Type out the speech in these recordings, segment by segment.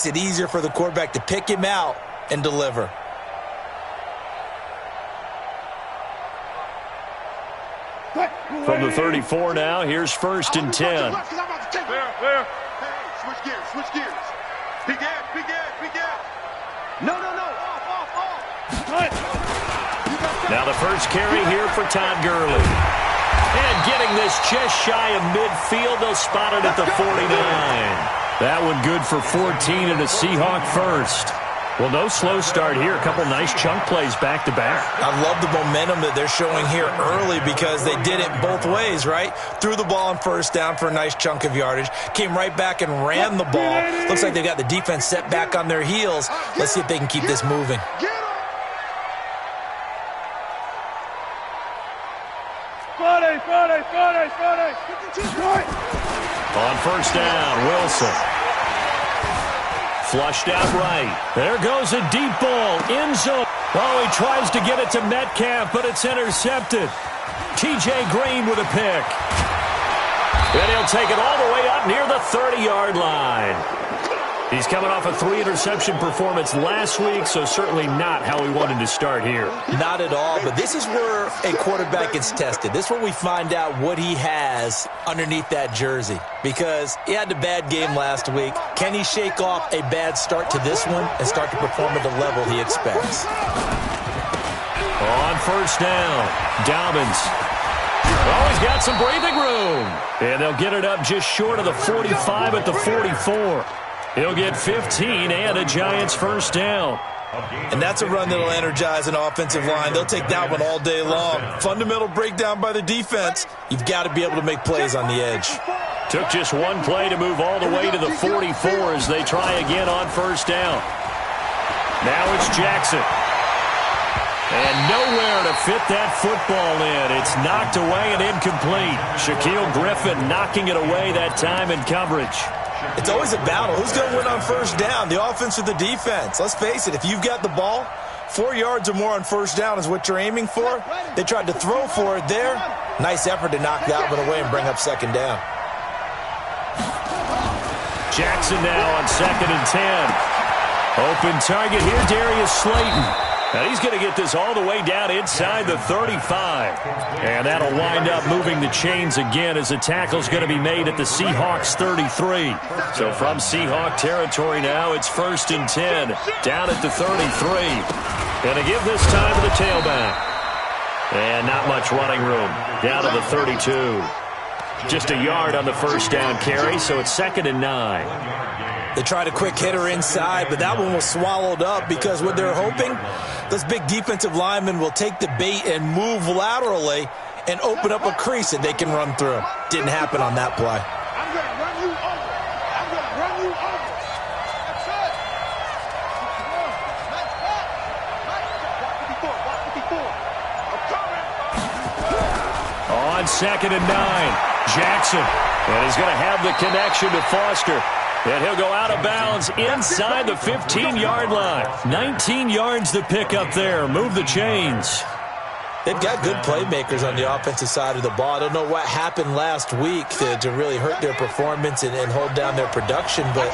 makes it easier for the quarterback to pick him out and deliver. From the 34 now, here's 1st and 10. Clear. Hey, switch gears. Big gap. No. Off. Now the first carry here for Todd Gurley. And getting this just shy of midfield, they'll spot it at the 49. That one good for 14 and a Seahawk first. Well, no slow start here. A couple nice chunk plays back-to-back. I love the momentum that they're showing here early because they did it both ways, right? Threw the ball on 1st down for a nice chunk of yardage. Came right back and ran the ball. Looks like they've got the defense set back on their heels. Let's see if they can keep this moving. On 1st down, Wilson. Flushed out right. There goes a deep ball. End zone. Oh, he tries to get it to Metcalf, but it's intercepted. T.J. Green with a pick. And he'll take it all the way up near the 30-yard line. He's coming off a 3-interception performance last week, so certainly not how we wanted to start here. Not at all, but this is where a quarterback gets tested. This is where we find out what he has underneath that jersey, because he had a bad game last week. Can he shake off a bad start to this one and start to perform at the level he expects? On 1st down, Dobbins. Oh, he's got some breathing room. And they'll get it up just short of the 45 at the 44. He'll get 15 and a Giants 1st down. And that's a run that'll energize an offensive line. They'll take that one all day long. Fundamental breakdown by the defense. You've got to be able to make plays on the edge. Took just one play to move all the way to the 44 as they try again on 1st down. Now it's Jackson. And nowhere to fit that football in. It's knocked away and incomplete. Shaquille Griffin knocking it away that time in coverage. It's always a battle. Who's going to win on 1st down, the offense or the defense? Let's face it, if you've got the ball, 4 yards or more on 1st down is what you're aiming for. They tried to throw for it there. Nice effort to knock that one away and bring up 2nd down. Jackson now on 2nd and 10. Open target here, Darius Slayton. Now he's going to get this all the way down inside the 35. And that'll wind up moving the chains again as the tackle's going to be made at the Seahawks 33. So from Seahawk territory now, it's 1st and 10. Down at the 33. Going to give this time to the tailback. And not much running room. Down to the 32. Just a yard on the 1st down carry, so it's 2nd and 9. They tried a quick hitter inside, but that one was swallowed up because what they're hoping, those big defensive linemen will take the bait and move laterally and open up a crease that they can run through. Didn't happen on that play. I'm going to run you over. On 2nd and 9, Jackson. And he's going to have the connection to Foster. And he'll go out of bounds inside the 15-yard line. 19 yards to pick up there. Move the chains. They've got good playmakers on the offensive side of the ball. I don't know what happened last week to really hurt their performance and hold down their production, but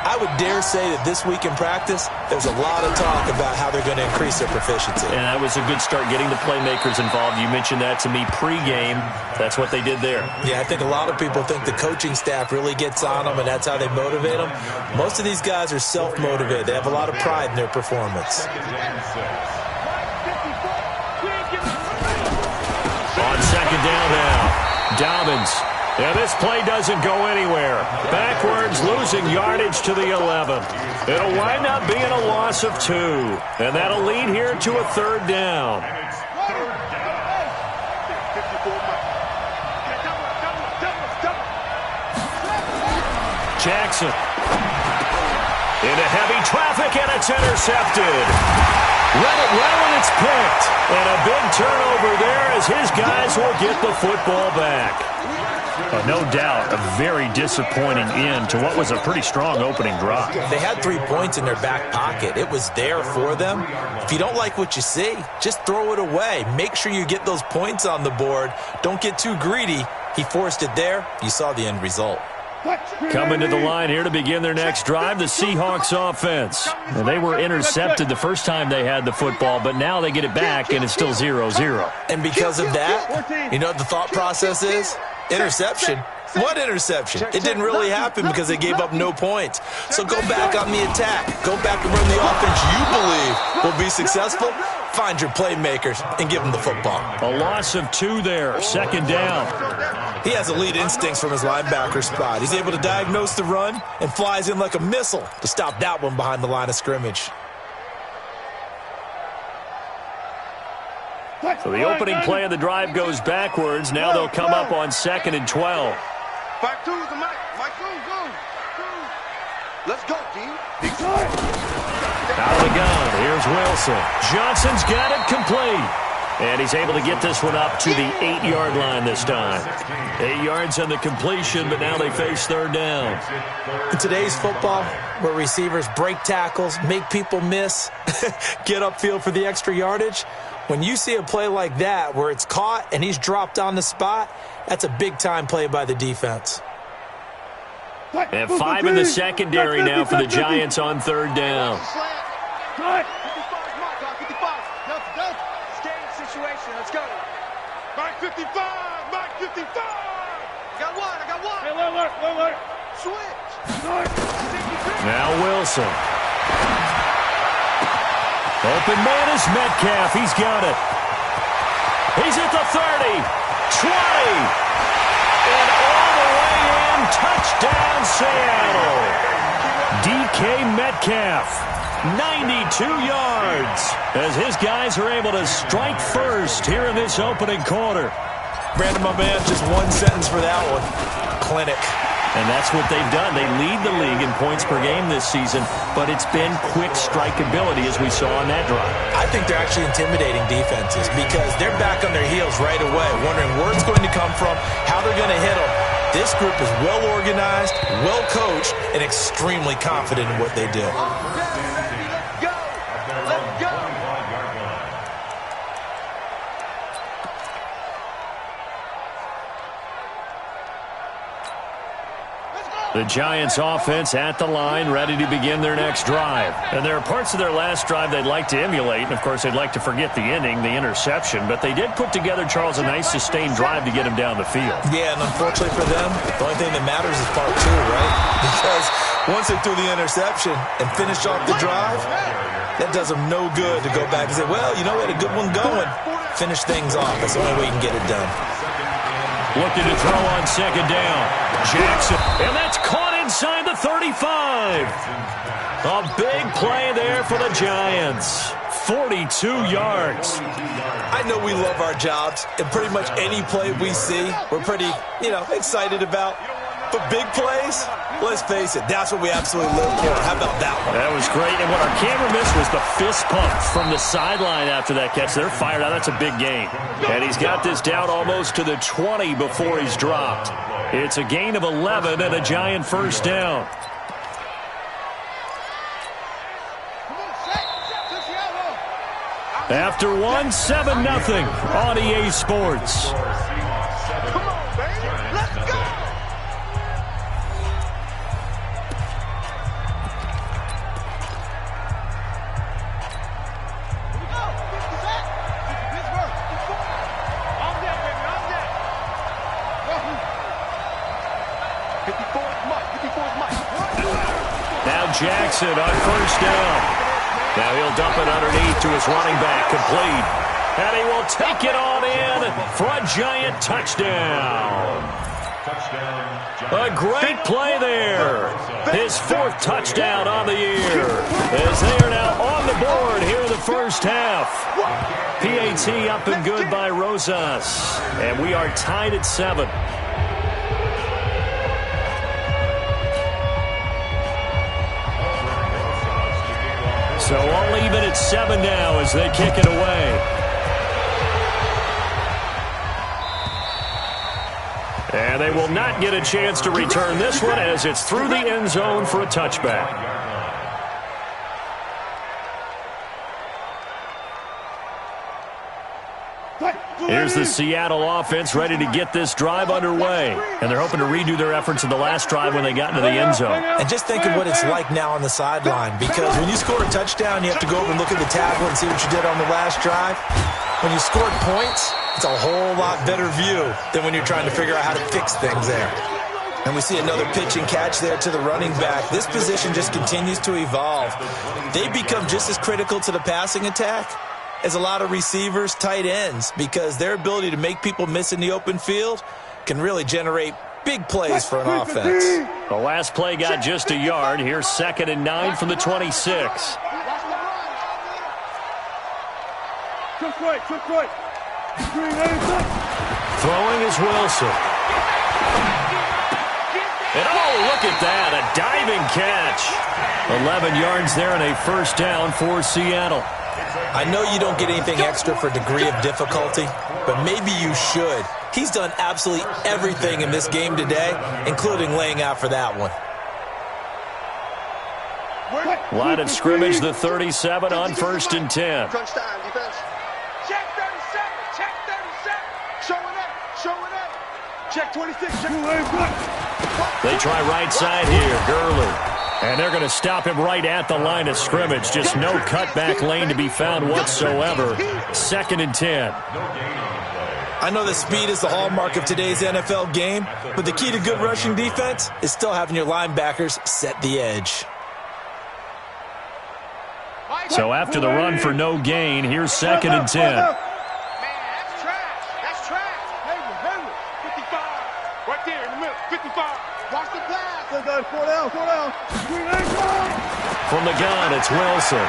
I would dare say that this week in practice, there's a lot of talk about how they're going to increase their proficiency. And that was a good start getting the playmakers involved. You mentioned that to me pregame. That's what they did there. Yeah, I think a lot of people think the coaching staff really gets on them, and that's how they motivate them. Most of these guys are self-motivated. They have a lot of pride in their performance. On 2nd down now, Dobbins. And this play doesn't go anywhere. Backwards, losing yardage to the 11. It'll wind up being a loss of 2. And that'll lead here to a 3rd down. Jackson. Into heavy traffic, and it's intercepted. Read it well, and it's picked. And a big turnover there as his guys will get the football back. No doubt, a very disappointing end to what was a pretty strong opening drive. They had 3 points in their back pocket. It was there for them. If you don't like what you see, just throw it away. Make sure you get those points on the board. Don't get too greedy. He forced it there. You saw the end result. Coming to the line here to begin their next drive, the Seahawks offense. And they were intercepted the first time they had the football, but now they get it back, and it's still 0-0. And because of that, you know what the thought process is? Interception. What interception? It didn't really happen because they gave up no points. So go back on the attack. Go back and run the offense you believe will be successful. Find your playmakers and give them the football. A loss of 2 there, second down. He has elite instincts from his linebacker spot. He's able to diagnose the run and flies in like a missile to stop that one behind the line of scrimmage. So the opening play of the drive goes backwards. Now they'll come up on 2nd and 12. Back to the Mike. Mike, go. Let's go, D. Out of the gun, here's Wilson. Johnson's got it complete. And he's able to get this one up to the 8-yard line this time. 8 yards on the completion, but now they face third down. In today's football, where receivers break tackles, make people miss, get upfield for the extra yardage, when you see a play like that where it's caught and he's dropped on the spot, that's a big-time play by the defense. And 5 in the secondary now for the Giants on third down. Let's go. Mike 55. Mike 55. I got one. Hey, alert. Switch. Now Wilson. Open man is Metcalf. He's got it. He's at the 30, 20, and all the way in. Touchdown, Seattle. DK Metcalf. 92 yards as his guys are able to strike first here in this opening quarter. Brandon, my man, just one sentence for that one. Clinic. And that's what they've done. They lead the league in points per game this season, but it's been quick strikeability as we saw on that drive. I think they're actually intimidating defenses because they're back on their heels right away, wondering where it's going to come from, how they're going to hit them. This group is well organized, well coached, and extremely confident in what they do. The Giants offense at the line, ready to begin their next drive. And there are parts of their last drive they'd like to emulate. And, of course, they'd like to forget the ending, the interception. But they did put together, Charles, a nice sustained drive to get him down the field. Yeah, and unfortunately for them, the only thing that matters is part 2, right? Because once they threw the interception and finished off the drive, that does them no good to go back and say, well, you know, we had a good one going. Finish things off. That's the only way you can get it done. Looking to throw on second down. Jackson, and that's caught inside the 35. A big play there for the Giants. 42 yards. I know we love our jobs, and pretty much any play we see, we're pretty, excited about. But big plays, let's face it, that's what we absolutely live for. How about that one? That was great. And what our camera missed was the fist pump from the sideline after that catch. They're fired out. That's a big gain. And he's got this down almost to the 20 before he's dropped. It's a gain of 11 and a Giant first down. After one, 7-0 on EA Sports. Jackson on first down. Now he'll dump it underneath to his running back, complete. And he will take it on in for a Giant touchdown. A great play there. His 4th touchdown on the year. As they are now on the board here in the first half. PAT up and good by Rosas. And we are tied at 7. So all even at 7 now as they kick it away. And they will not get a chance to return this one as it's through the end zone for a touchback. Here's the Seattle offense ready to get this drive underway. And they're hoping to redo their efforts in the last drive when they got into the end zone. And just think of what it's like now on the sideline, because when you score a touchdown, you have to go over and look at the tackle and see what you did on the last drive. When you scored points, it's a whole lot better view than when you're trying to figure out how to fix things there. And we see another pitch and catch there to the running back. This position just continues to evolve. They become just as critical to the passing attack as a lot of receivers, tight ends, because their ability to make people miss in the open field can really generate big plays for an offense. The last play got just a yard. Here's 2nd and 9 from the 26. Throwing is Wilson. And oh, look at that, a diving catch. 11 yards there and a first down for Seattle. I know you don't get anything extra for degree of difficulty, but maybe you should. He's done absolutely everything in this game today, including laying out for that one. Line of scrimmage, the 37 on 1st and 10. Crunch time, defense. Check 37. Check 37. Showing up. Check 26. Check 26. They try right side here, Gurley. And they're going to stop him right at the line of scrimmage. Just no cutback lane to be found whatsoever. 2nd and 10. I know that speed is the hallmark of today's NFL game, but the key to good rushing defense is still having your linebackers set the edge. So after the run for no gain, here's 2nd and 10. Man, that's trash. That's trash. Hayward. 55. Right there in the middle. 55. Watch the pass. Four down. From the gun, it's Wilson.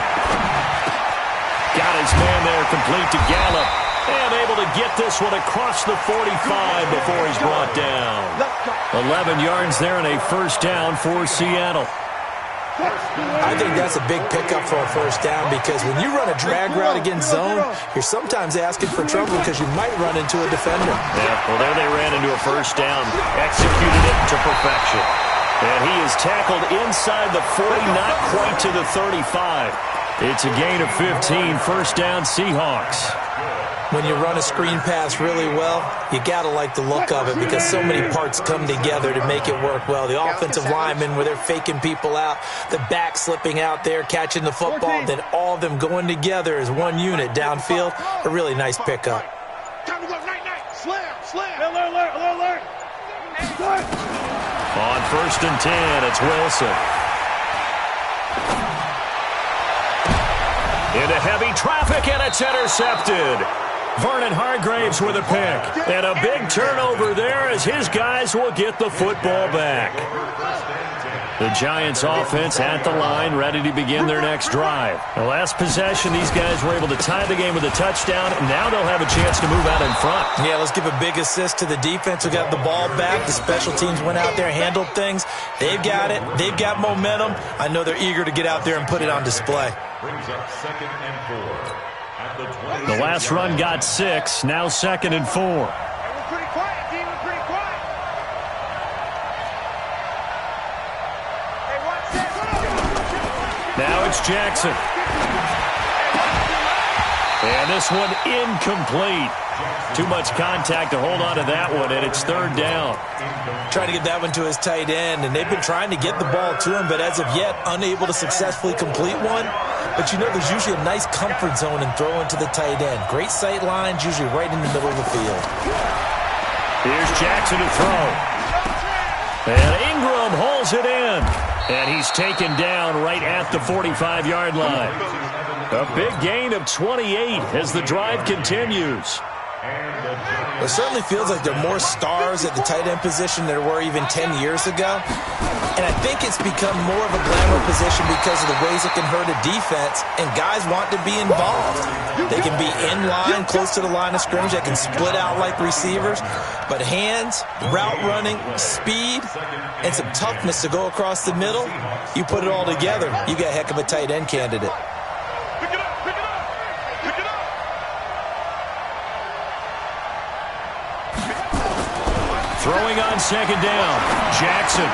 Got his man there, complete to Gallup. And able to get this one across the 45 before he's brought down. 11 yards there and a first down for Seattle. I think that's a big pickup for a first down, because when you run a drag route against zone, you're sometimes asking for trouble because you might run into a defender. Yeah, well, there they ran into a first down. Executed it to perfection. And he is tackled inside the 40, not quite to the 35. It's a gain of 15, first down Seahawks. When you run a screen pass really well, you got to like the look of it, because so many parts come together to make it work well. The offensive linemen, where they're faking people out, the back slipping out there, catching the football, then all of them going together as one unit downfield. A really nice pickup. Time to go night. Slam. Alert. On 1st and 10, it's Wilson. Into heavy traffic, and it's intercepted. Vernon Hargreaves with a pick. And a big turnover there as his guys will get the football back. The Giants offense at the line, ready to begin their next drive. The last possession, these guys were able to tie the game with a touchdown. Now they'll have a chance to move out in front. Yeah, let's give a big assist to the defense who got the ball back. The special teams went out there, handled things. They've got it. They've got momentum. I know they're eager to get out there and put it on display. Brings up 2nd and 4. At the 20. The last run got 6. Now 2nd and 4. We're pretty quiet, team. We're pretty quiet. Hey, watch this. Now it's Jackson. And this one incomplete. Too much contact to hold on to that one, and it's 3rd down. Trying to get that one to his tight end, and they've been trying to get the ball to him, but as of yet, unable to successfully complete one. But you know, there's usually a nice comfort zone in throwing to the tight end. Great sight lines, usually right in the middle of the field. Here's Jackson to throw. And Ingram holds it in. And he's taken down right at the 45-yard line. A big gain of 28 as the drive continues. It certainly feels like there are more stars at the tight end position than there were even 10 years ago. And I think it's become more of a glamour position because of the ways it can hurt a defense, and guys want to be involved. They can be in line, close to the line of scrimmage. They can split out like receivers. But hands, route running, speed, and some toughness to go across the middle, you put it all together, you got a heck of a tight end candidate. Throwing on 2nd down, Jackson.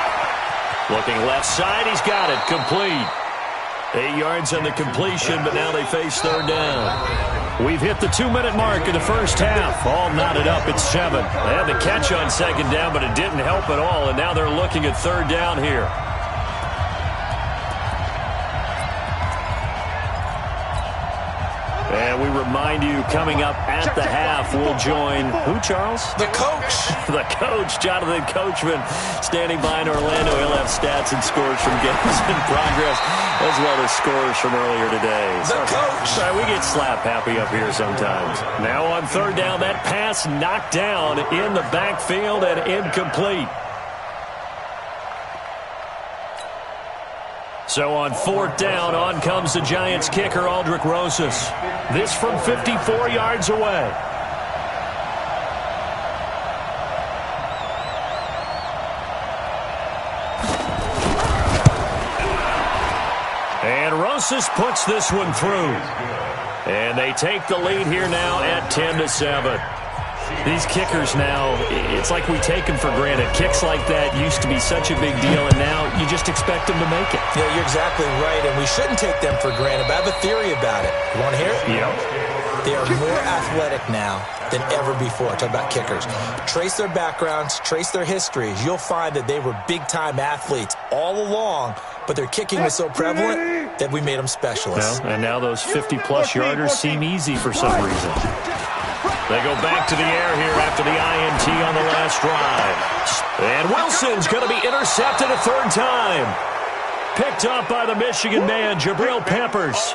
Looking left side, he's got it, complete. 8 yards on the completion, but now they face 3rd down. We've hit the 2-minute mark in the first half. All knotted up at 7. They had the catch on second down, but it didn't help at all, and now they're looking at third down here. And we remind you, coming up at the half, we'll join who, Charles? The coach. The coach, Jonathan Coachman, standing by in Orlando. He'll have stats and scores from games in progress, as well as scores from earlier today. The coach. Sorry, we get slap happy up here sometimes. Now on third down, that pass knocked down in the backfield and incomplete. So on fourth down, on comes the Giants kicker, Aldrick Rosas. This from 54 yards away. And Rosas puts this one through. And they take the lead here now at 10-7. These kickers now, it's like we take them for granted. Kicks like that used to be such a big deal, and now you just expect them to make it. Yeah, you're exactly right, and we shouldn't take them for granted, but I have a theory about it. You want to hear it? Yep. They are more athletic now than ever before. Talk about kickers. Trace their backgrounds, trace their histories. You'll find that they were big-time athletes all along, but their kicking was so prevalent that we made them specialists. Well, and now those 50-plus yarders seem easy for some reason. They go back to the air here after the INT on the last drive. And Wilson's going to be intercepted a third time. Picked up by the Michigan man, Jabril Peppers.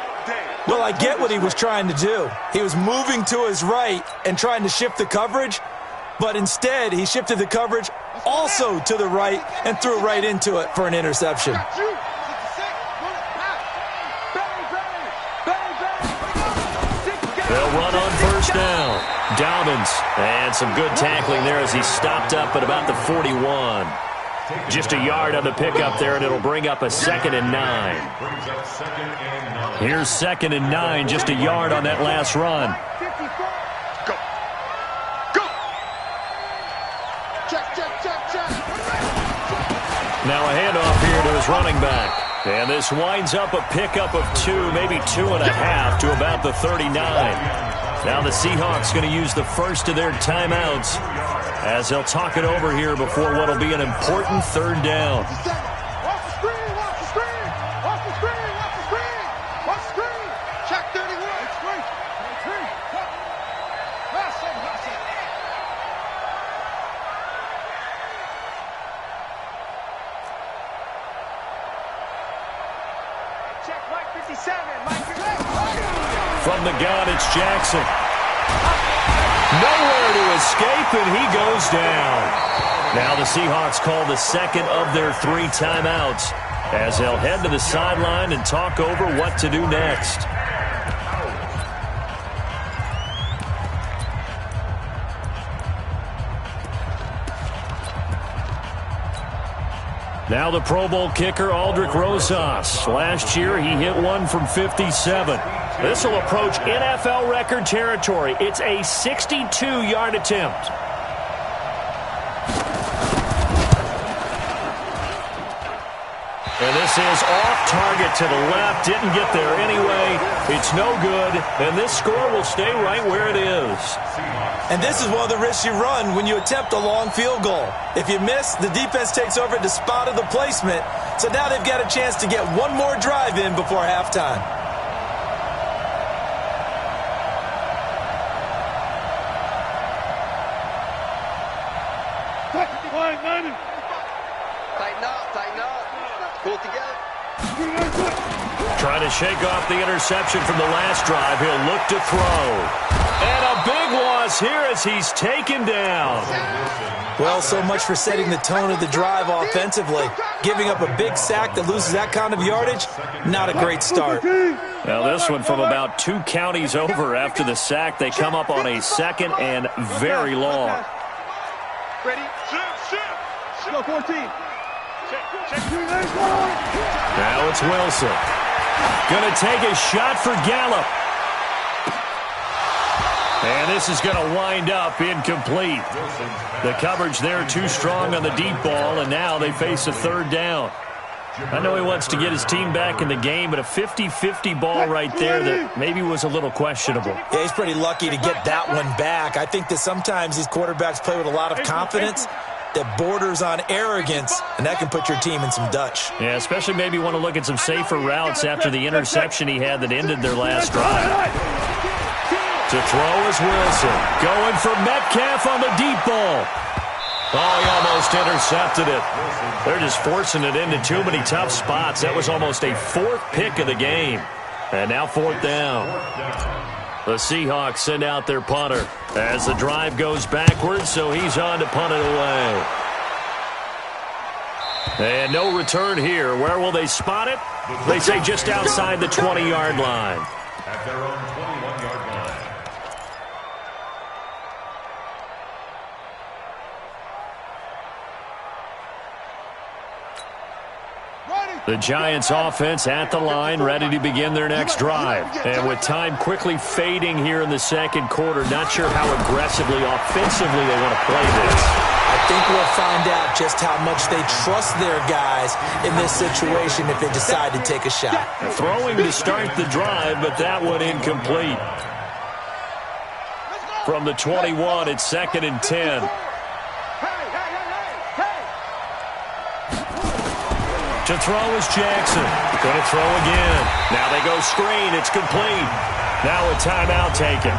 Well, I get what he was trying to do. He was moving to his right and trying to shift the coverage, but instead he shifted the coverage also to the right and threw right into it for an interception. They'll run on first down. Dobbins, and some good tackling there as he stopped up at about the 41. Just a yard on the pickup there, and it'll bring up a 2nd and 9. Here's 2nd and 9, just a yard on that last run. Go. Go. Check. Now a handoff here to his running back. And this winds up a pickup of 2, maybe 2.5 to about the 39. Now the Seahawks going to use the first of their timeouts as they'll talk it over here before what will be an important third down. Watch the screen. Watch the screen. Watch the screen. Watch the screen. Watch the screen. Check 31. Check Mike 57. Mike 57. From the gun, it's Jackson. Nowhere to escape, and he goes down. Now the Seahawks call the second of their 3 timeouts as they'll head to the sideline and talk over what to do next. Now the Pro Bowl kicker, Aldrick Rosas. Last year, he hit one from 57. This will approach NFL record territory. It's a 62-yard attempt. And this is off target to the left. Didn't get there anyway. It's no good. And this score will stay right where it is. And this is one of the risks you run when you attempt a long field goal. If you miss, the defense takes over at the spot of the placement. So now they've got a chance to get one more drive in before halftime. Tighten up. Pull it together. Trying to shake off the interception from the last drive. He'll look to throw. And a big loss here as he's taken down. Well, so much for setting the tone of the drive offensively. Giving up a big sack that loses that kind of yardage, not a great start. Now this one from about 2 counties over after the sack. They come up on a 2nd and very long. Ready? Shift. Go 14. Check. Now it's Wilson. Going to take a shot for Gallup. And this is going to wind up incomplete. The coverage there too strong on the deep ball, and now they face a third down. I know he wants to get his team back in the game, but a 50-50 ball right there that maybe was a little questionable. Yeah, he's pretty lucky to get that one back. I think that sometimes these quarterbacks play with a lot of confidence that borders on arrogance, and that can put your team in some Dutch. Yeah, especially maybe want to look at some safer routes after the interception he had that ended their last drive. To throw is Wilson. Going for Metcalf on the deep ball. Oh, he almost intercepted it. They're just forcing it into too many tough spots. That was almost a fourth pick of the game. And now fourth down. The Seahawks send out their punter as the drive goes backwards, so he's on to punt it away. And no return here. Where will they spot it? They say just outside the 20-yard line. At their own 21-yard line. The Giants offense at the line, ready to begin their next drive. And with time quickly fading here in the second quarter, not sure how aggressively, offensively they want to play this. I think we'll find out just how much they trust their guys in this situation if they decide to take a shot. Throwing to start the drive, but that one incomplete. From the 21, it's 2nd and 10. To throw is Jackson. Going to throw again. Now they go screen. It's complete. Now a timeout taken.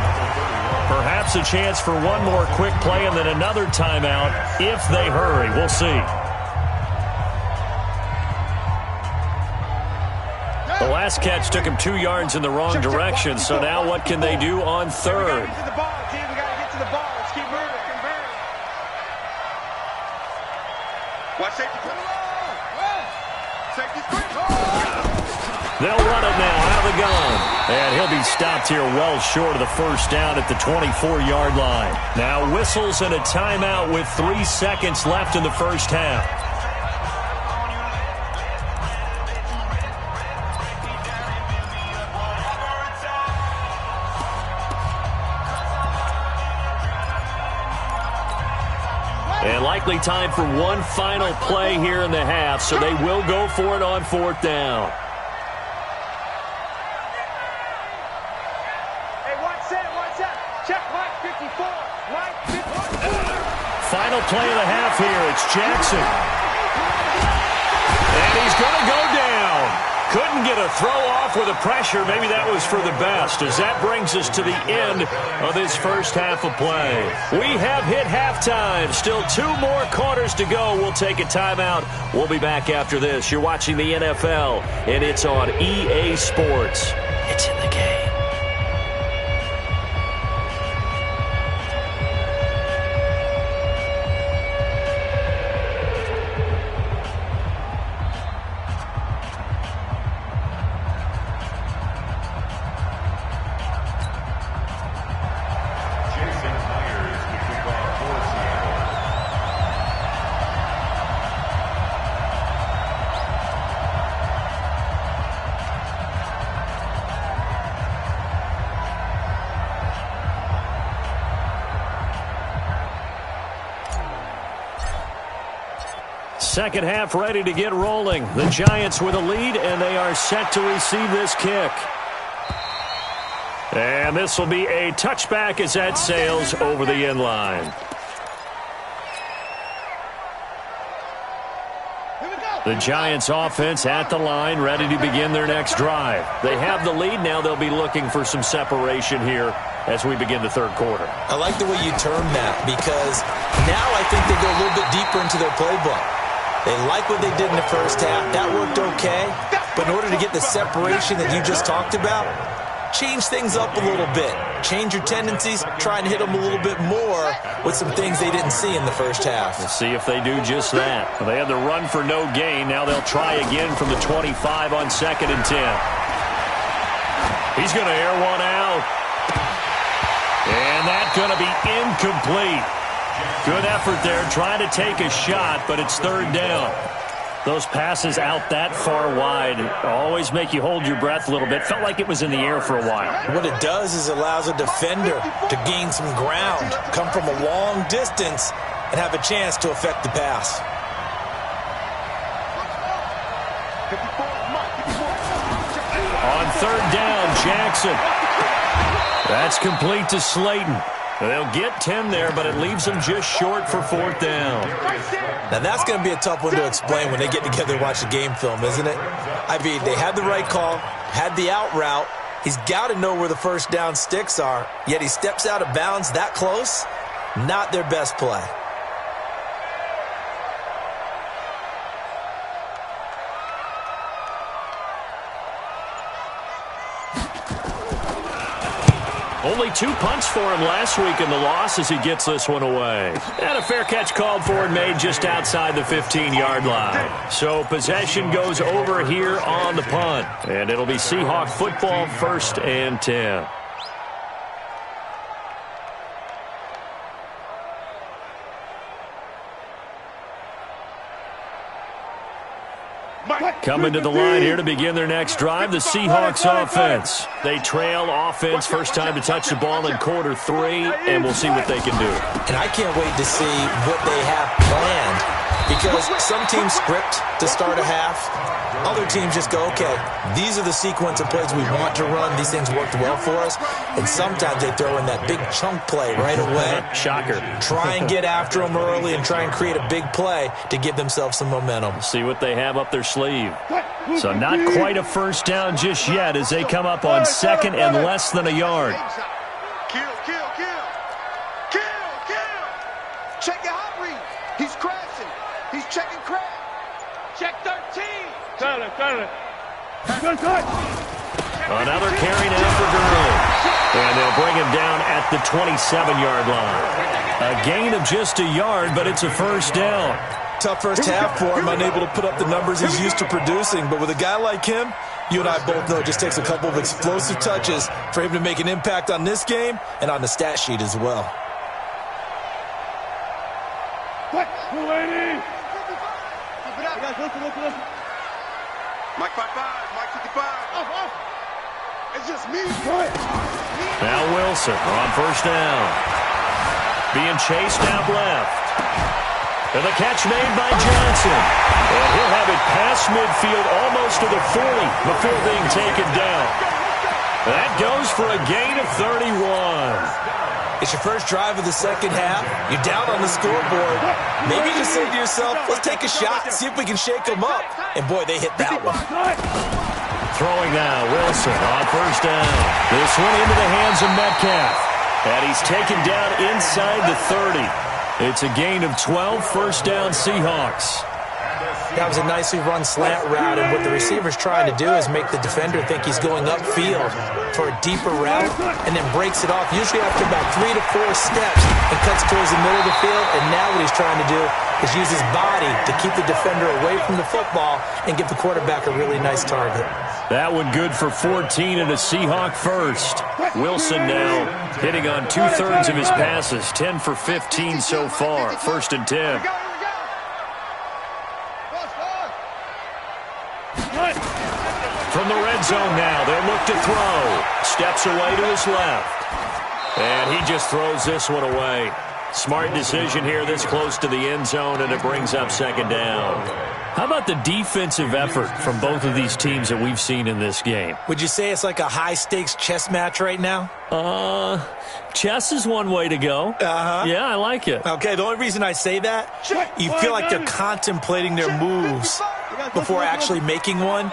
Perhaps a chance for one more quick play and then another timeout if they hurry. We'll see. The last catch took him 2 yards in the wrong direction, so now what can they do on third? They'll run it now out of the gun. And he'll be stopped here well short of the first down at the 24-yard line. Now whistles and a timeout with 3 seconds left in the first half. And likely time for one final play here in the half, so they will go for it on fourth down. Final play of the half here. It's Jackson. And he's going to go down. Couldn't get a throw off with the pressure. Maybe that was for the best, as that brings us to the end of this first half of play. We have hit halftime. Still 2 more quarters to go. We'll take a timeout. We'll be back after this. You're watching the NFL, and it's on EA Sports. It's in the game. Second half ready to get rolling. The Giants with a lead, and they are set to receive this kick. And this will be a touchback as that sails over the end line. The Giants offense at the line, ready to begin their next drive. They have the lead. Now they'll be looking for some separation here as we begin the third quarter. I like the way you term that, because now I think they go a little bit deeper into their playbook. They like what they did in the first half. That worked okay. But in order to get the separation that you just talked about, change things up a little bit. Change your tendencies. Try and hit them a little bit more with some things they didn't see in the first half. We'll see if they do just that. They had the run for no gain. Now they'll try again from the 25 on 2nd and 10. He's going to air one out. And that's going to be incomplete. Good effort there, trying to take a shot, but it's third down. Those passes out that far wide always make you hold your breath a little bit. Felt like it was in the air for a while. What it does is allows a defender to gain some ground, come from a long distance, and have a chance to affect the pass. third down, Jackson. That's complete to Slayton. They'll get 10 there, but it leaves them just short for fourth down. Now, that's going to be a tough one to explain when they get together and watch the game film, isn't it? I mean, they had the right call, had the out route. He's got to know where the first down sticks are, yet he steps out of bounds that close. Not their best play. Only 2 punts for him last week in the loss as he gets this one away. And a fair catch called for and made just outside the 15-yard line. So possession goes over here on the punt. And it'll be Seahawk football, 1st and 10. Coming to the line here to begin their next drive, the Seahawks offense. They trail offense, first time to touch the ball in quarter 3, and we'll see what they can do. And I can't wait to see what they have planned, because some teams script to start a half. Other teams just go, okay, these are the sequence of plays we want to run. These things worked well for us. And sometimes they throw in that big chunk play right away. Shocker. Try and get after them early and try and create a big play to give themselves some momentum. See what they have up their sleeve. So not quite a first down just yet as they come up on 2nd and less than a yard. Kill. Check your hot read. He's crashing. He's checking crash. Check 13. Got it. Another carry now for Gurley. And they'll bring him down at the 27-yard line. A gain of just a yard, but it's a first down. Tough first half for him, unable to put up the numbers he's used to producing. But with a guy like him, you and I both know it just takes a couple of explosive touches for him to make an impact on this game and on the stat sheet as well. What? Lady. Keep it up. Listen. Mike 55, Mike 55. Off. It's just me. Now Wilson on first down. Being chased out left. And the catch made by Johnson. And he'll have it past midfield almost to the 40 before being taken down. That goes for a gain of 31. It's your first drive of the second half. You're down on the scoreboard. Maybe you just say to yourself, let's take a shot, see if we can shake them up. And, boy, they hit that one. Throwing now, Wilson on first down. This one into the hands of Metcalf. And he's taken down inside the 30. It's a gain of 12, first down Seahawks. That was a nicely run slant route, and what the receiver's trying to do is make the defender think he's going upfield for a deeper route and then breaks it off, usually after about 3 to 4 steps, and cuts towards the middle of the field. And now what he's trying to do is use his body to keep the defender away from the football and give the quarterback a really nice target. That one good for 14 and a Seahawk first. Wilson now hitting on 2/3 of his passes, 10 for 15 so far, 1st and 10. From the red zone now, they'll look to throw. Steps away to his left. And he just throws this one away. Smart decision here this close to the end zone, and it brings up 2nd down. How about the defensive effort from both of these teams that we've seen in this game? Would you say it's like a high-stakes chess match right now? Chess is one way to go. Yeah, I like it. Okay, the only reason I say that, you feel like they're contemplating their moves before actually making one,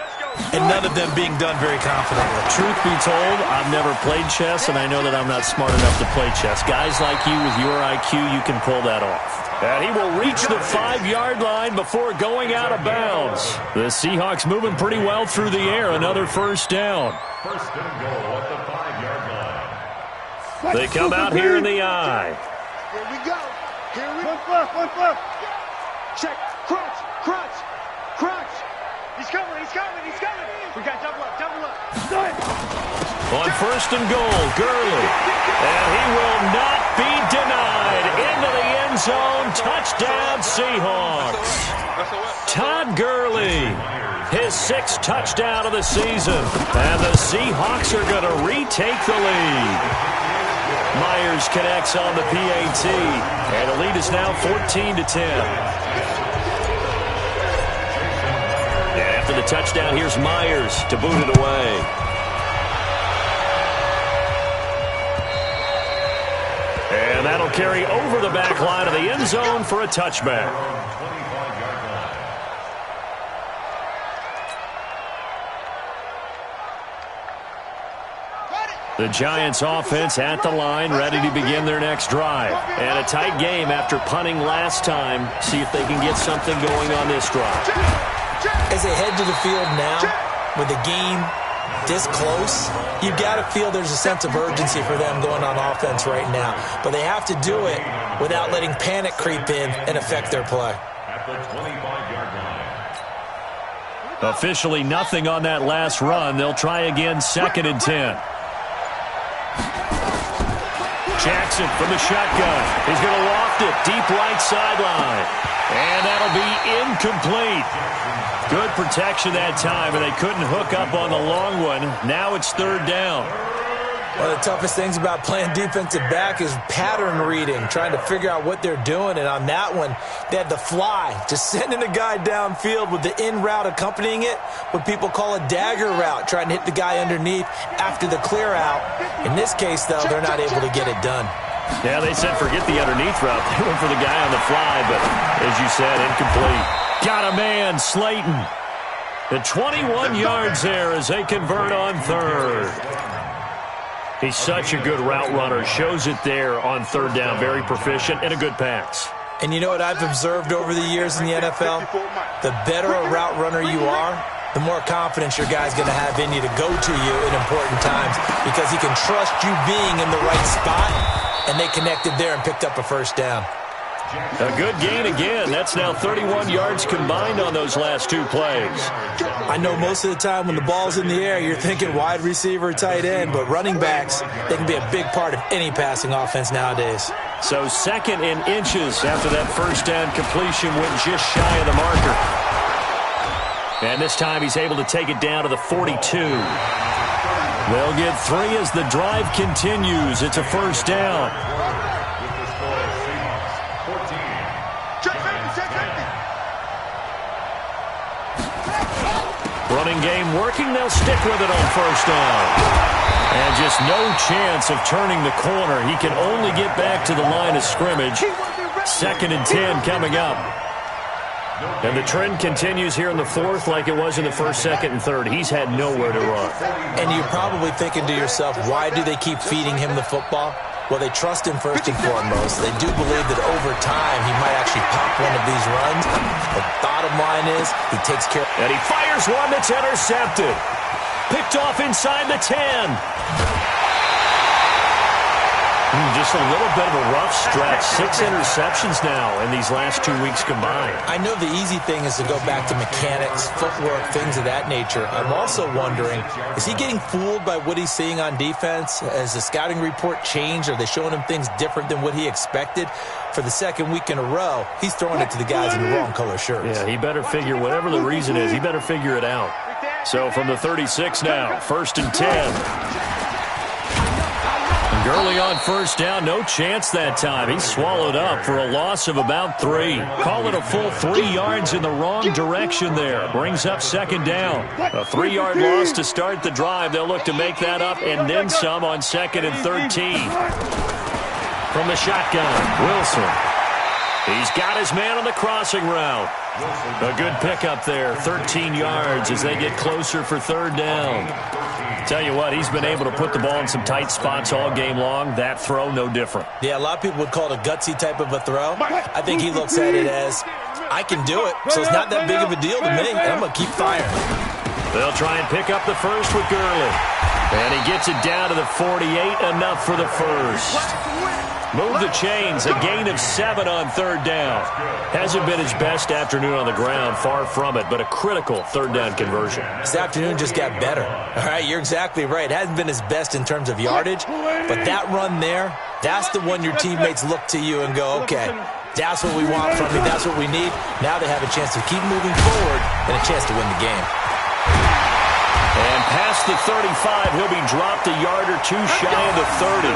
and none of them being done very confidently. Truth be told, I've never played chess, and I know that I'm not smart enough to play chess. Guys like you with your IQ, you can pull that off. And he will reach the 5-yard line before going out of bounds. The Seahawks moving pretty well through the air. Another first down. First and goal at the 5-yard line. They come out here in the eye. Here we go. One flip. Check. Crunch. He's coming. We got double up. On first and goal, Gurley. And he will not be denied. Into the end zone. Touchdown, Seahawks. Todd Gurley, his 6th touchdown of the season. And the Seahawks are going to retake the lead. Myers connects on the PAT. And the lead is now 14-10. And after the touchdown, here's Myers to boot it away. carry over the back line of the end zone for a touchback. The Giants offense at the line, ready to begin their next drive. And a tight game after punting last time. See if they can get something going on this drive. As they head to the field now, with the game this close, you've got to feel there's a sense of urgency for them going on offense right now. But they have to do it without letting panic creep in and affect their play. At the 25-yard line. Officially nothing on that last run. They'll try again, 2nd and 10. Jackson from the shotgun. He's going to loft it deep right sideline. And that'll be incomplete. Good protection that time, and they couldn't hook up on the long one. Now it's 3rd down. One of the toughest things about playing defensive back is pattern reading, trying to figure out what they're doing. And on that one, they had the fly, just sending a guy downfield with the in route accompanying it, what people call a dagger route, trying to hit the guy underneath after the clear out. In this case, though, they're not able to get it done. Yeah, they said forget the underneath route. They went for the guy on the fly, but as you said, incomplete. Got a man, Slayton. The 21 yards there as they convert on 3rd. He's such a good route runner. Shows it there on 3rd down. Very proficient and a good pass. And you know what I've observed over the years in the NFL? The better a route runner you are, the more confidence your guy's going to have in you to go to you in important times because he can trust you being in the right spot, and they connected there and picked up a 1st down. A good gain again. That's now 31 yards combined on those last 2 plays. I know most of the time when the ball's in the air, you're thinking wide receiver, tight end, but running backs, they can be a big part of any passing offense nowadays. So 2nd and inches after that 1st down completion went just shy of the marker. And this time he's able to take it down to the 42. They'll get 3 as the drive continues. It's a 1st down. Running game working. They'll stick with it on 1st down. And just no chance of turning the corner. He can only get back to the line of scrimmage. 2nd and 10 coming up. And the trend continues here in the 4th like it was in the 1st, 2nd, and 3rd. He's had nowhere to run. And you're probably thinking to yourself, why do they keep feeding him the football? Well, they trust him first and foremost. They do believe that over time he might actually pop one of these runs. The bottom line is he takes care. And he fires one that's intercepted. Picked off inside the 10. Just a little bit of a rough stretch. 6 interceptions now in these last 2 weeks combined. I know the easy thing is to go back to mechanics, footwork, things of that nature. I'm also wondering, is he getting fooled by what he's seeing on defense? Has the scouting report changed? Are they showing him things different than what he expected? For the 2nd week in a row, he's throwing it to the guys in the wrong color shirts. Yeah, he better figure, whatever the reason is, he better figure it out. So from the 36 now, 1st and 10. Gurley on 1st down, no chance that time. He's swallowed up for a loss of about 3. Call it a full 3 yards in the wrong direction there. Brings up 2nd down. A 3-yard loss to start the drive. They'll look to make that up and then some on 2nd and 13. From the shotgun, Wilson. He's got his man on the crossing route. A good pickup there, 13 yards as they get closer for 3rd down. Tell you what, he's been able to put the ball in some tight spots all game long. That throw, no different. Yeah, a lot of people would call it a gutsy type of a throw. I think he looks at it as, I can do it, so it's not that big of a deal to me, and I'm going to keep firing. They'll try and pick up the 1st with Gurley. And he gets it down to the 48, enough for the 1st. Move the chains, a gain of 7 on 3rd down. Hasn't been his best afternoon on the ground, far from it, but a critical 3rd down conversion. This afternoon just got better. All right, you're exactly right. It hasn't been his best in terms of yardage, but that run there, that's the one your teammates look to you and go, okay, that's what we want from you, that's what we need. Now they have a chance to keep moving forward and a chance to win the game. And past the 35, he'll be dropped a yard or 2 shy of the 30.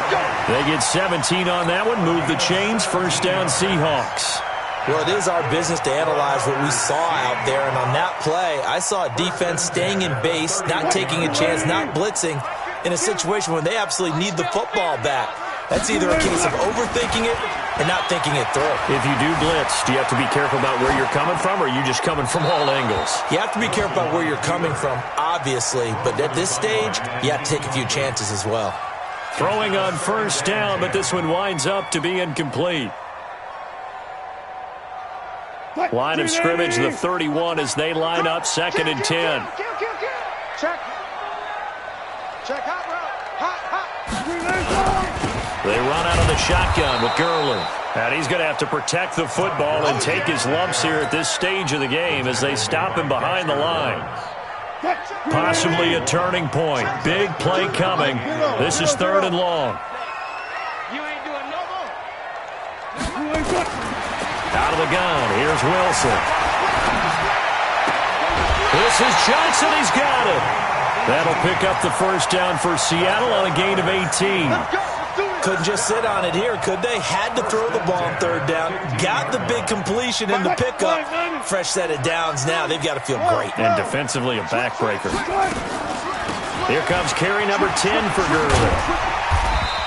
They get 17 on that one. Move the chains. 1st down, Seahawks. Well, it is our business to analyze what we saw out there. And on that play, I saw a defense staying in base, not taking a chance, not blitzing in a situation where they absolutely need the football back. That's either a case of overthinking it or not thinking it through. If you do blitz, do you have to be careful about where you're coming from, or are you just coming from all angles? You have to be careful about where you're coming from, obviously, but at this stage, you have to take a few chances as well. Throwing on first down, but this one winds up to be incomplete. Line of scrimmage, the 31, as they line up 2nd and 10. Check. Check hot route. Hot. They run out of the shotgun with Gurley. And he's going to have to protect the football and take his lumps here at this stage of the game as they stop him behind the line. Possibly a turning point. Big play coming. This is 3rd and long. You ain't doing no more. Out of the gun. Here's Wilson. This is Johnson. He's got it. That'll pick up the first down for Seattle on a gain of 18. Couldn't just sit on it here, could they? Had to throw the ball on 3rd down. Got the big completion in the pickup. Fresh set of downs now. They've got to feel great. And defensively, a backbreaker. Here comes carry number 10 for Gurley.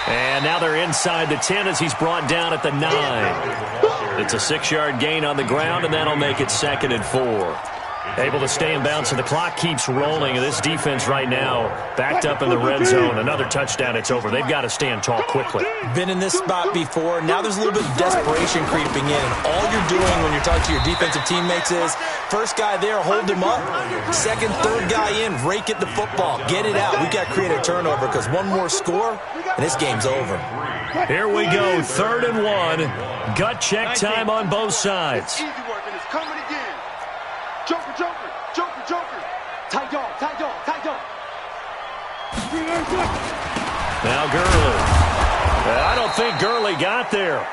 And now they're inside the 10 as he's brought down at the 9. It's a 6-yard gain on the ground, and that'll make it 2nd and 4. Able to stay in bounds, and the clock keeps rolling. And this defense right now backed up in the red zone. Another touchdown, it's over. They've got to stand tall quickly. Been in this spot before. Now there's a little bit of desperation creeping in. And all you're doing when you're talking to your defensive teammates is, first guy there, hold him up. Second, third guy in, rake at the football. Get it out. We've got to create a turnover because one more score, and this game's over. Here we go, 3rd and 1. Gut check time on both sides. Easy work, and it's coming again. Joker. Tight dog. Now Gurley. I don't think Gurley got there.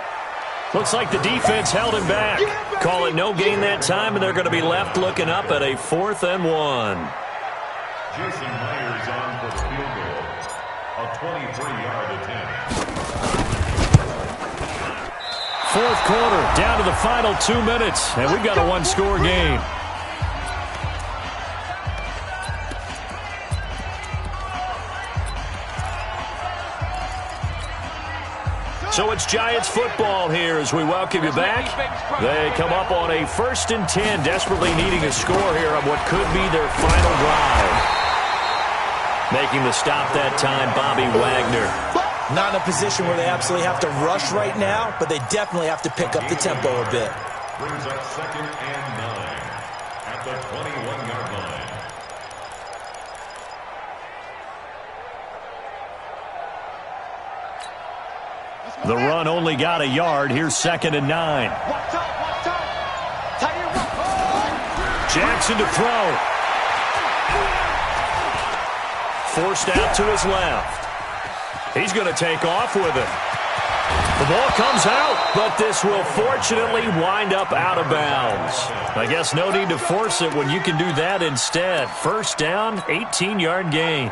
Looks like the defense held him back. Call it no gain that time, and they're going to be left looking up at a 4th and 1. Jason Myers on for the field goal. A 23-yard attempt. 4th quarter, down to the final 2 minutes, and we've got a 1-score game. So it's Giants football here as we welcome you back. They come up on a 1st and 10, desperately needing a score here on what could be their final drive. Making the stop that time, Bobby Wagner. Not in a position where they absolutely have to rush right now, but they definitely have to pick up the tempo a bit. Brings up 2nd and 9 at the 21-yard line. The run only got a yard. Here's 2nd and 9. Jackson to throw. Forced out to his left. He's going to take off with it. The ball comes out, but this will fortunately wind up out of bounds. I guess no need to force it when you can do that instead. First down, 18-yard gain.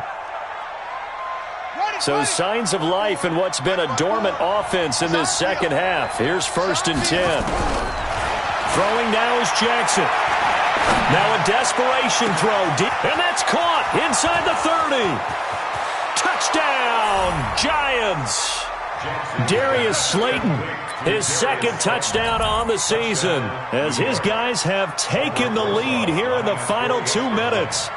So signs of life in what's been a dormant offense in this second half. Here's 1st and 10. Throwing now is Jackson. Now a desperation throw. And that's caught inside the 30. Touchdown, Giants. Darius Slayton, his 2nd touchdown on the season, as his guys have taken the lead here in the final 2 minutes.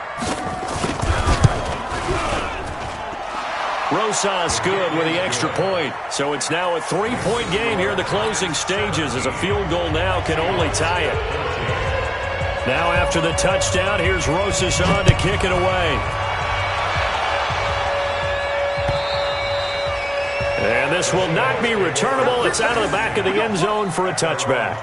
Rosas good with the extra point. So it's now a 3-point game here in the closing stages, as a field goal now can only tie it. Now after the touchdown, here's Rosas on to kick it away. And this will not be returnable. It's out of the back of the end zone for a touchback.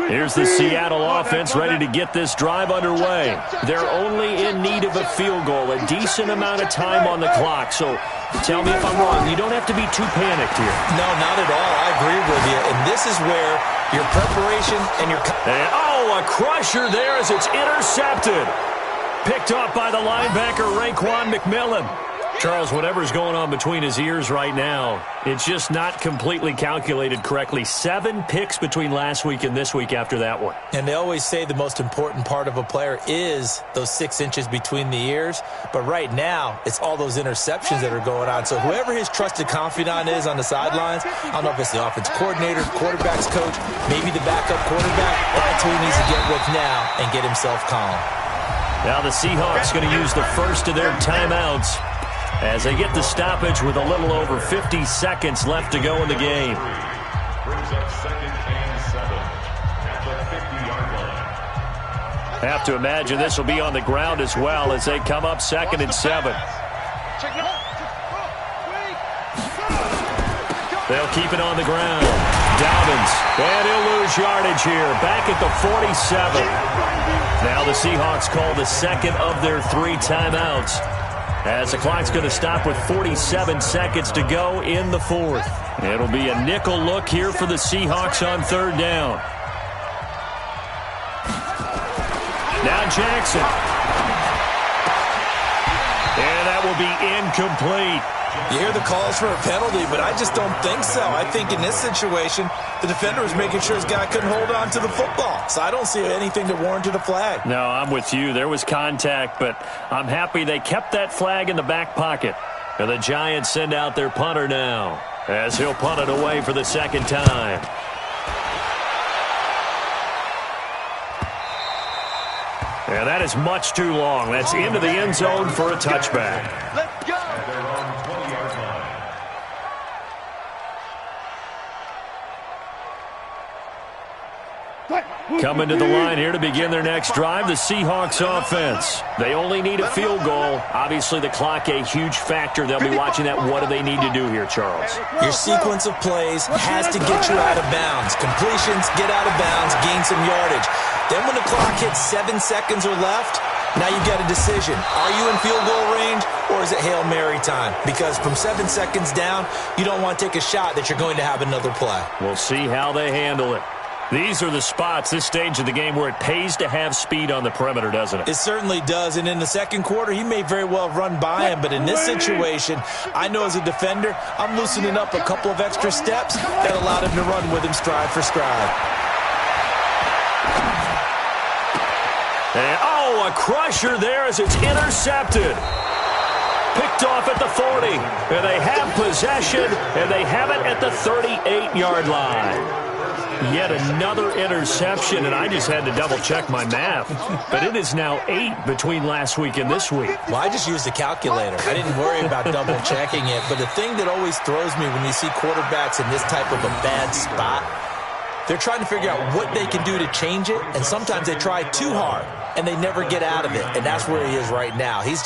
Here's the Seattle offense ready to get this drive underway. They're only in need of a field goal, a decent amount of time on the clock. So tell me if I'm wrong. You don't have to be too panicked here. No, not at all. I agree with you. And this is where your preparation and your... a crusher there as it's intercepted. Picked off by the linebacker, Raekwon McMillan. Charles, whatever's going on between his ears right now, it's just not completely calculated correctly. 7 picks between last week and this week after that one. And they always say the most important part of a player is those 6 inches between the ears. But right now, it's all those interceptions that are going on. So whoever his trusted confidant is on the sidelines, I don't know if it's the offense coordinator, quarterback's coach, maybe the backup quarterback, that's who he needs to get with now and get himself calm. Now the Seahawks going to use the first of their timeouts as they get the stoppage with a little over 50 seconds left to go in the game. Brings up 2nd and 7 at the 50-yard line. Have to imagine this will be on the ground as well as they come up 2nd and 7. They'll keep it on the ground. Dobbins, and he'll lose yardage here. Back at the 47. Now the Seahawks call the second of their 3 timeouts, as the clock's going to stop with 47 seconds to go in the 4th. It'll be a nickel look here for the Seahawks on 3rd down. Now Jackson. And that will be incomplete. You hear the calls for a penalty, but I just don't think so. I think in this situation, the defender was making sure his guy couldn't hold on to the football. So I don't see anything that warranted a flag. No, I'm with you. There was contact, but I'm happy they kept that flag in the back pocket. And the Giants send out their punter now, as he'll punt it away for the 2nd time. And that is much too long. That's into the end zone for a touchback. Let's go. They're on 20-yard line. Coming to the line here to begin their next drive, the Seahawks offense. They only need a field goal. Obviously, the clock a huge factor. They'll be watching that. What do they need to do here, Charles? Your sequence of plays has to get you out of bounds. Completions, get out of bounds, gain some yardage. Then when the clock hits 7 seconds or left, now you've got a decision. Are you in field goal range, or is it Hail Mary time? Because from 7 seconds down, you don't want to take a shot that you're going to have another play. We'll see how they handle it. These are the spots, this stage of the game, where it pays to have speed on the perimeter, doesn't it? It certainly does, and in the second quarter, he may very well run by him, but in this situation, I know as a defender, I'm loosening up a couple of extra steps that allowed him to run with him stride for stride. And, a crusher there as it's intercepted. Picked off at the 40, and they have possession, and they have it at the 38-yard line. Yet another interception, and I just had to double-check my math. But it is now 8 between last week and this week. Well, I just used a calculator. I didn't worry about double-checking it. But the thing that always throws me when you see quarterbacks in this type of a bad spot, they're trying to figure out what they can do to change it, and sometimes they try too hard, and they never get out of it. And that's where he is right now. He's